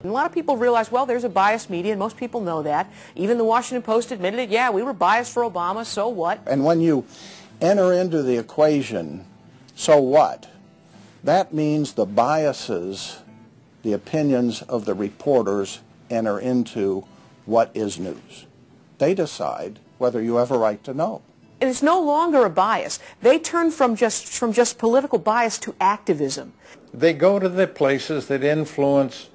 And a lot of people realize, well, there's a biased media, and most people know that. Even the Washington Post admitted it. Yeah, we were biased for Obama, so what? And when you enter into the equation, so what? That means the biases, the opinions of the reporters enter into what is news. They decide whether you have a right to know. And it's no longer a bias. They turn from just political bias to activism. They go to the places that influence,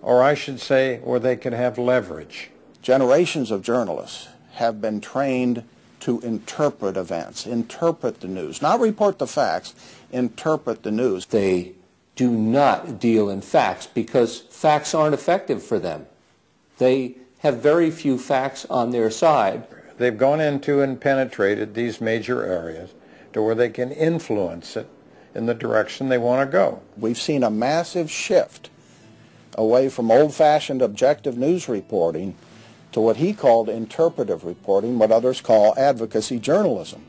or I should say, where they can have leverage. Generations of journalists have been trained to interpret events, interpret the news, not report the facts, interpret the news. They do not deal in facts because facts aren't effective for them. They have very few facts on their side. They've gone into and penetrated these major areas to where they can influence it in the direction they want to go. We've seen a massive shift away from old-fashioned objective news reporting to what he called interpretive reporting, what others call advocacy journalism.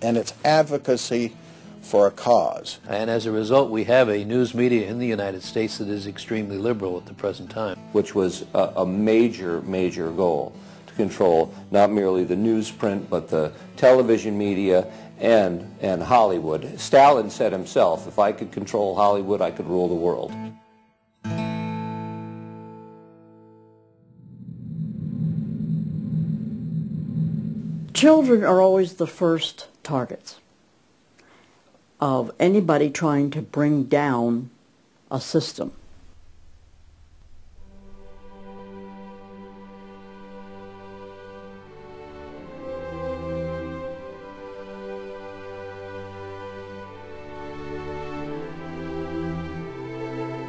And it's advocacy for a cause. And as a result, we have a news media in the United States that is extremely liberal at the present time. Which was a major, major goal, to control not merely the newsprint, but the television media and Hollywood. Stalin said himself, if I could control Hollywood, I could rule the world. Children are always the first targets of anybody trying to bring down a system.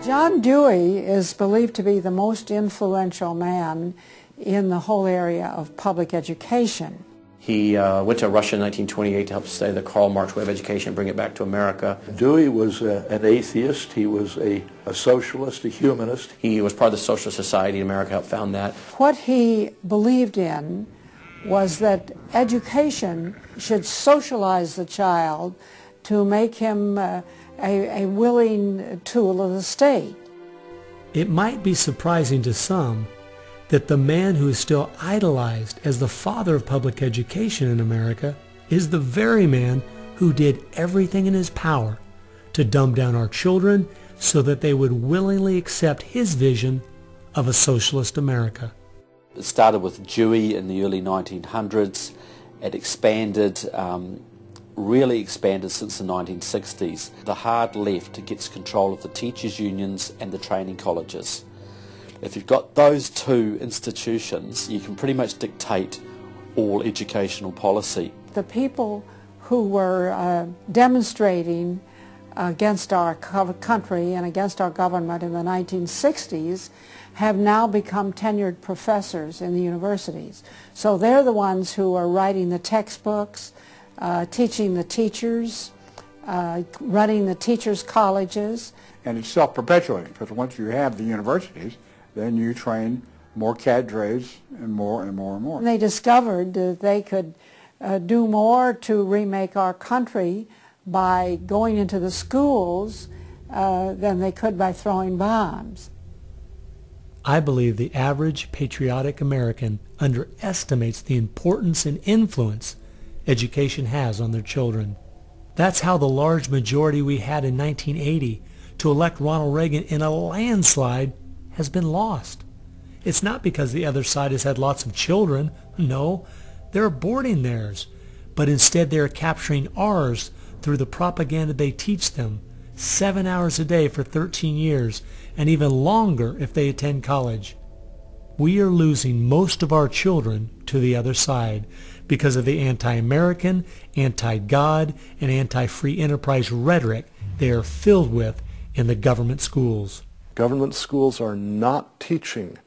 John Dewey is believed to be the most influential man in the whole area of public education. He went to Russia in 1928 to help study the Karl Marx way of education and bring it back to America. Dewey was an atheist. He was a socialist, a humanist. He was part of the Socialist Society in America, helped found that. What he believed in was that education should socialize the child to make him a willing tool of the state. It might be surprising to some that the man who is still idolized as the father of public education in America is the very man who did everything in his power to dumb down our children so that they would willingly accept his vision of a socialist America. It started with Dewey in the early 1900s. It expanded, really expanded since the 1960s. The hard left gets control of the teachers' unions and the training colleges. If you've got those two institutions, you can pretty much dictate all educational policy. The people who were demonstrating against our country and against our government in the 1960s have now become tenured professors in the universities. So they're the ones who are writing the textbooks, teaching the teachers, running the teachers' colleges. And it's self-perpetuating, because once you have the universities, then you train more cadres and more and more and more. And they discovered that they could do more to remake our country by going into the schools than they could by throwing bombs. I believe the average patriotic American underestimates the importance and influence education has on their children. That's how the large majority we had in 1980 to elect Ronald Reagan in a landslide has been lost. It's not because the other side has had lots of children. No, they're aborting theirs. But instead they're capturing ours through the propaganda they teach them, 7 hours a day for 13 years, and even longer if they attend college. We are losing most of our children to the other side because of the anti-American, anti-God, and anti-free enterprise rhetoric they are filled with in the government schools. Government schools are not teaching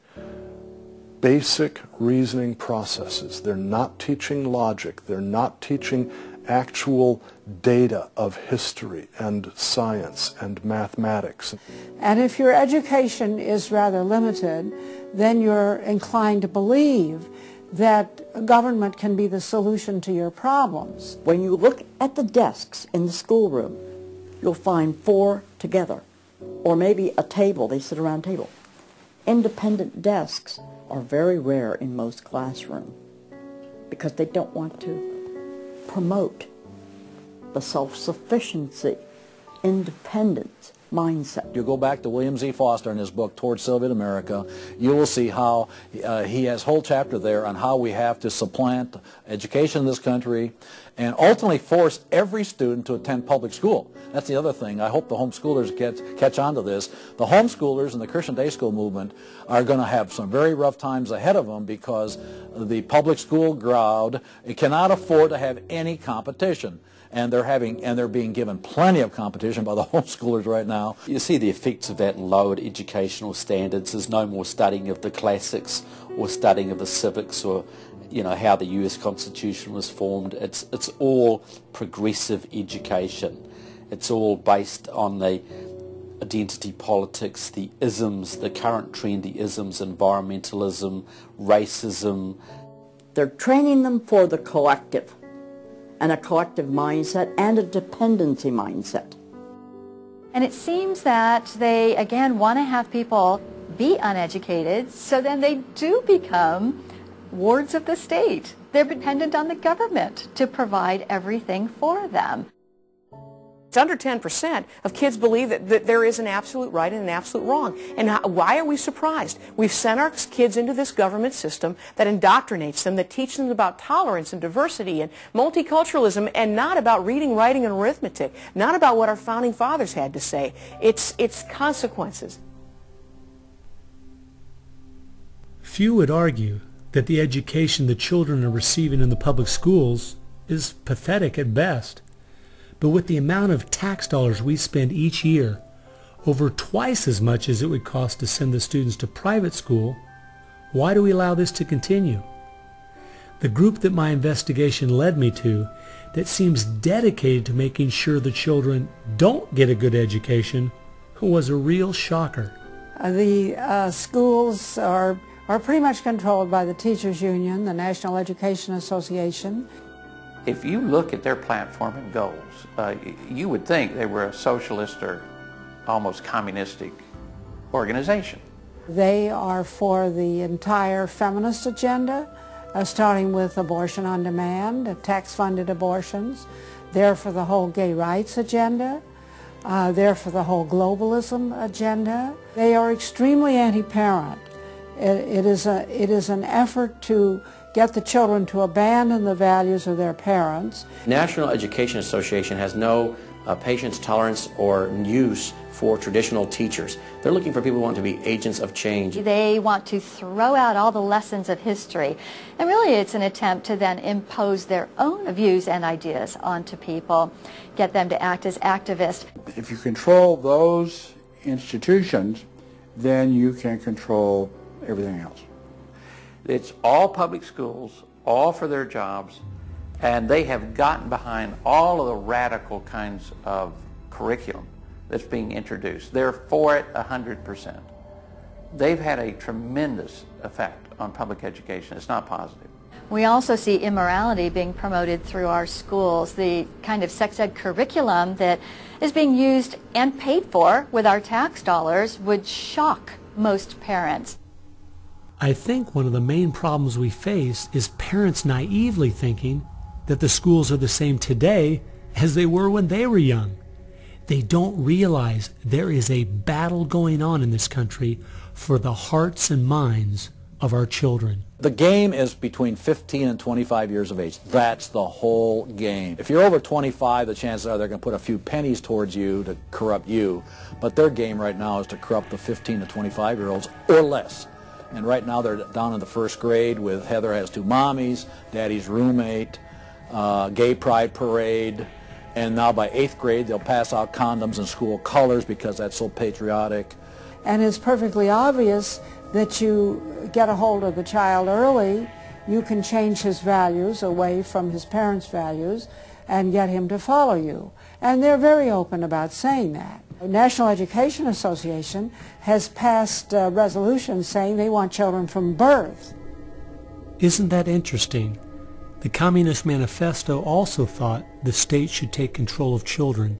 basic reasoning processes. They're not teaching logic. They're not teaching actual data of history and science and mathematics. And if your education is rather limited, then you're inclined to believe that government can be the solution to your problems. When you look at the desks in the schoolroom, you'll find 4 together, or maybe a table, they sit around a table. Independent desks are very rare in most classrooms because they don't want to promote the self-sufficiency, independence mindset. You go back to William Z. Foster in his book, Towards Soviet America, you will see how he has a whole chapter there on how we have to supplant education in this country and ultimately force every student to attend public school. That's the other thing. I hope the homeschoolers catch on to this. The homeschoolers and the Christian day school movement are going to have some very rough times ahead of them because the public school crowd cannot afford to have any competition. And they're being given plenty of competition by the homeschoolers right now. You see the effects of that in lowered educational standards. There's no more studying of the classics or studying of the civics or, you know, how the US Constitution was formed. It's all progressive education. It's all based on the identity politics, the isms, the current trendy isms, environmentalism, racism. They're training them for the collective, and a collective mindset and a dependency mindset. And it seems that they, again, want to have people be uneducated, so then they do become wards of the state. They're dependent on the government to provide everything for them. It's under 10% of kids believe that there is an absolute right and an absolute wrong. And why are we surprised? We've sent our kids into this government system that indoctrinates them, that teaches them about tolerance and diversity and multiculturalism, and not about reading, writing, and arithmetic, not about what our founding fathers had to say. It's consequences. Few would argue that the education the children are receiving in the public schools is pathetic at best. But with the amount of tax dollars we spend each year, over twice as much as it would cost to send the students to private school, why do we allow this to continue? The group that my investigation led me to, that seems dedicated to making sure the children don't get a good education, was a real shocker. The schools are pretty much controlled by the Teachers Union, the National Education Association. If you look at their platform and goals, you would think they were a socialist or almost communistic organization. They are for the entire feminist agenda, starting with abortion on demand, tax-funded abortions. They're for the whole gay rights agenda. They're for the whole globalism agenda. They are extremely anti-parent. It is an effort to get the children to abandon the values of their parents. National Education Association has no patience, tolerance, or use for traditional teachers. They're looking for people who want to be agents of change. They want to throw out all the lessons of history, and really it's an attempt to then impose their own views and ideas onto people, get them to act as activists. If you control those institutions, then you can control everything else. It's all public schools, all for their jobs, and they have gotten behind all of the radical kinds of curriculum that's being introduced. They're for it 100%. They've had a tremendous effect on public education. It's not positive. We also see immorality being promoted through our schools. The kind of sex ed curriculum that is being used and paid for with our tax dollars would shock most parents. I think one of the main problems we face is parents naively thinking that the schools are the same today as they were when they were young. They don't realize there is a battle going on in this country for the hearts and minds of our children. The game is between 15 and 25 years of age. That's the whole game. If you're over 25, the chances are they're going to put a few pennies towards you to corrupt you. But their game right now is to corrupt the 15 to 25-year-olds or less. And right now they're down in the first grade with Heather Has Two Mommies, Daddy's Roommate, Gay Pride Parade, and now by 8th grade they'll pass out condoms in school colors because that's so patriotic. And it's perfectly obvious that you get a hold of the child early, you can change his values away from his parents' values and get him to follow you. And they're very open about saying that. The National Education Association has passed resolutions saying they want children from birth. Isn't that interesting? The Communist Manifesto also thought the state should take control of children.